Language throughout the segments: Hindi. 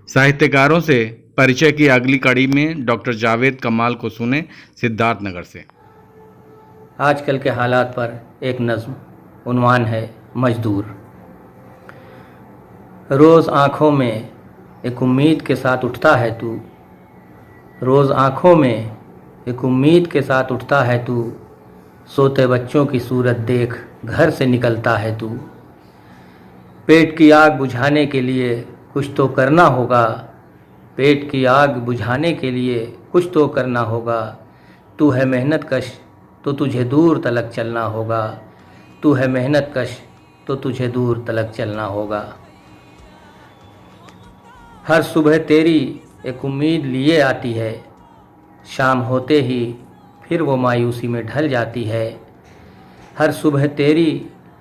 साहित्यकारों से परिचय की अगली कड़ी में डॉक्टर जावेद कमाल को सुने सिद्धार्थनगर से। आजकल के हालात पर एक नज़्म, उन्वान है मजदूर। रोज़ आँखों में एक उम्मीद के साथ उठता है तू, रोज़ आँखों में एक उम्मीद के साथ उठता है तू, सोते बच्चों की सूरत देख घर से निकलता है तू। पेट की आग बुझाने के लिए कुछ तो करना होगा, पेट की आग बुझाने के लिए कुछ तो करना होगा। तू है मेहनत कश तो तुझे दूर तलक चलना होगा, तू है मेहनत कश तो तुझे दूर तलक चलना होगा। हर सुबह तेरी एक उम्मीद लिए आती है, शाम होते ही फिर वो मायूसी में ढल जाती है। हर सुबह तेरी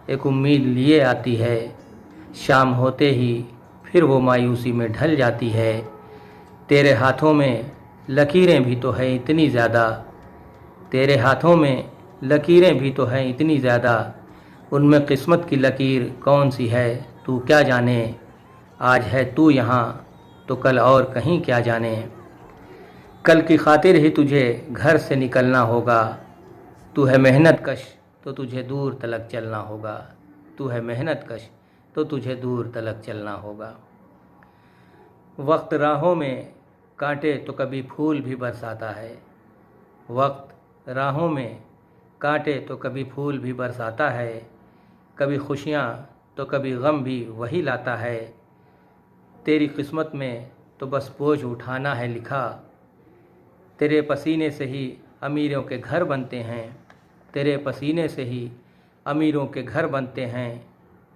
एक उम्मीद लिए आती है, शाम होते ही फिर वो मायूसी में ढल जाती है। तेरे हाथों में लकीरें भी तो हैं इतनी ज़्यादा, तेरे हाथों में लकीरें भी तो हैं इतनी ज़्यादा, उनमें किस्मत की लकीर कौन सी है तू क्या जाने। आज है तू यहाँ तो कल और कहीं क्या जाने। कल की खातिर ही तुझे घर से निकलना होगा, तू है मेहनत कश तो तुझे दूर तलक चलना होगा, तू है मेहनत कश तो तुझे दूर तलक चलना होगा। वक्त राहों में कांटे तो कभी फूल भी बरसाता है, वक्त राहों में कांटे तो कभी फूल भी बरसाता है। कभी खुशियाँ तो कभी गम भी वही लाता है। तेरी किस्मत में तो बस बोझ उठाना है लिखा, तेरे पसीने से ही अमीरों के घर बनते हैं, तेरे पसीने से ही अमीरों के घर बनते हैं।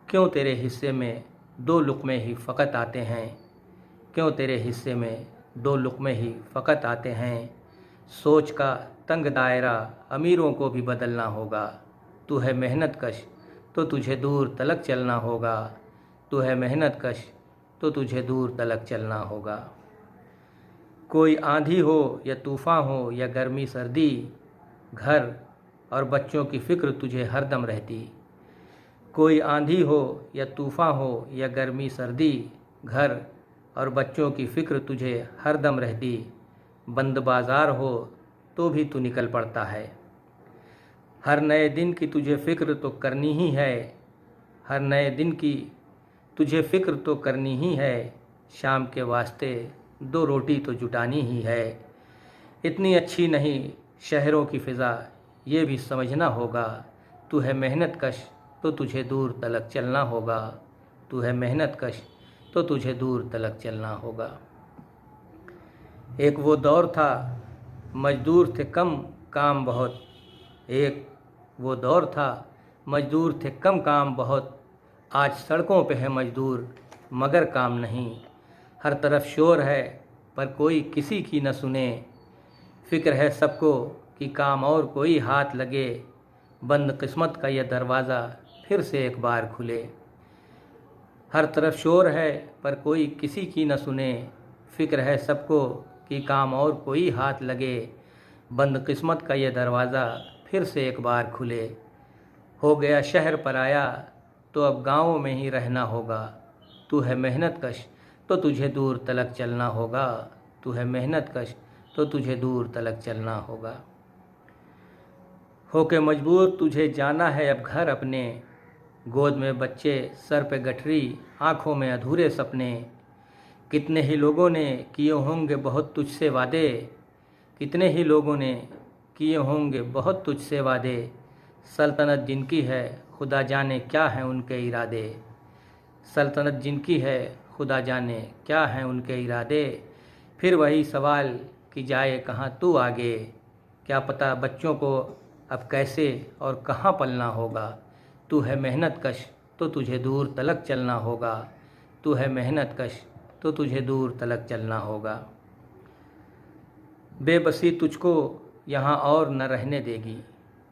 क्यों तेरे हिस्से में दो लुक़मे ही फ़कत आते हैं, क्यों तेरे हिस्से में दो लुक़मे ही फ़कत आते हैं। सोच का तंग दायरा अमीरों को भी बदलना होगा, तू है मेहनत कश तो तुझे दूर तलक चलना होगा, तू है मेहनत कश तो तुझे दूर तलक चलना होगा। कोई आंधी हो या तूफ़ान हो या गर्मी सर्दी, घर और बच्चों की फ़िक्र तुझे हरदम रहती। कोई आंधी हो या तूफ़ान हो या गर्मी सर्दी, घर और बच्चों की फ़िक्र तुझे हरदम रहती। बंद बाज़ार हो तो भी तू निकल पड़ता है, हर नए दिन की तुझे फ़िक्र तो करनी ही है, हर नए दिन की तुझे फ़िक्र तो करनी ही है। शाम के वास्ते दो रोटी तो जुटानी ही है। इतनी अच्छी नहीं शहरों की फ़िज़ा ये भी समझना होगा, तू है मेहनत कश तो तुझे दूर तलक चलना होगा, तू है मेहनत कश तो तुझे दूर तलक चलना होगा। एक वो दौर था मज़दूर थे कम काम बहुत, एक वो दौर था मज़दूर थे कम काम बहुत, आज सड़कों पे है मज़दूर मगर काम नहीं। हर तरफ शोर है पर कोई किसी की न सुने, फ़िक्र है सबको कि काम और कोई हाथ लगे, बंद किस्मत का यह दरवाज़ा फिर से एक बार खुले। हर तरफ शोर है पर कोई किसी की न सुने, फ़िक्र है सबको कि काम और कोई हाथ लगे, बंद किस्मत का यह दरवाज़ा फिर से एक बार खुले। हो गया शहर पराया तो अब गाँव में ही रहना होगा, तू है मेहनत कश तो तुझे दूर तलक चलना होगा, तू है मेहनत कश तो तुझे दूर तलक चलना होगा। होके मजबूर तुझे जाना है अब घर अपने, गोद में बच्चे सर पे गठरी आँखों में अधूरे सपने। कितने ही लोगों ने किए होंगे बहुत तुझसे वादे, कितने ही लोगों ने किए होंगे बहुत तुझसे वादे, सल्तनत जिनकी है खुदा जाने क्या हैं उनके इरादे। सल्तनत जिनकी है खुदा जाने क्या हैं उनके इरादे। फिर वही सवाल कि जाए कहाँ तू आगे, क्या पता बच्चों को अब कैसे और कहाँ पलना होगा। तू है मेहनत कश तो तुझे दूर तलक चलना होगा, तू है मेहनत कश तो तुझे दूर तलक चलना होगा। बेबसी तुझको यहाँ और न रहने देगी,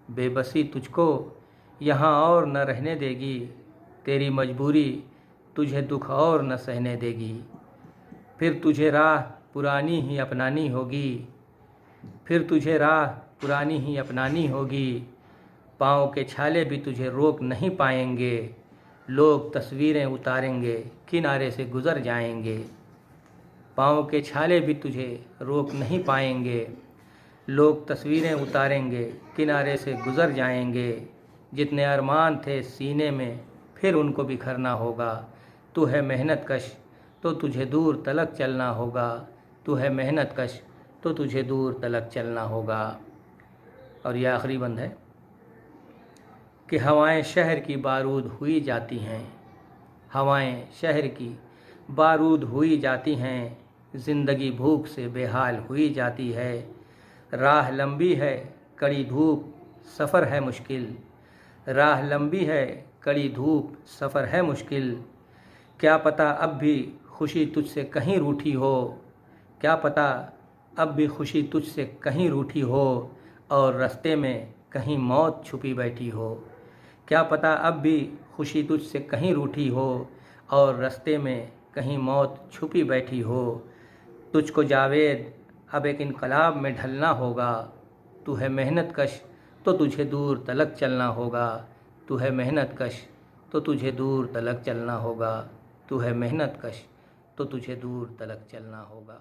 बेबसी तुझको यहाँ और न रहने देगी, तेरी मजबूरी तुझे दुख और न सहने देगी। फिर तुझे राह पुरानी ही अपनानी होगी, फिर तुझे राह पुरानी ही अपनानी होगी। पाँव के छाले भी तुझे रोक नहीं पाएंगे, लोग तस्वीरें उतारेंगे किनारे से गुज़र जाएंगे। पाँव के छाले भी तुझे रोक नहीं पाएंगे। लोग तस्वीरें उतारेंगे, किनारे से गुज़र जाएंगे। जितने अरमान थे सीने में फिर उनको बिखरना होगा। तू है मेहनत कश तो तुझे दूर तलक चलना होगा। तू है मेहनत कश तो तुझे दूर तलक चलना होगा। और यह आखिरी बंद है कि हवाएं शहर की बारूद हुई जाती हैं। हवाएं शहर की बारूद हुई जाती हैं। ज़िंदगी भूख से बेहाल हुई जाती है। राह लंबी है, कड़ी धूप, सफ़र है मुश्किल। राह लंबी है, कड़ी धूप, सफ़र है मुश्किल। क्या पता अब भी खुशी तुझसे कहीं रूठी हो। क्या पता अब भी खुशी तुझसे कहीं रूठी हो और रास्ते में कहीं मौत छुपी बैठी हो। क्या पता अब भी खुशी तुझसे कहीं रूठी हो और रास्ते में कहीं मौत छुपी बैठी हो। तुझको जावेद अब एक इनकलाब में ढलना होगा। तू है मेहनत कश तो तुझे दूर तलक चलना होगा। तू है मेहनत कश तो तुझे दूर तलक चलना होगा। तू है मेहनत कश तो तुझे दूर तलक चलना होगा।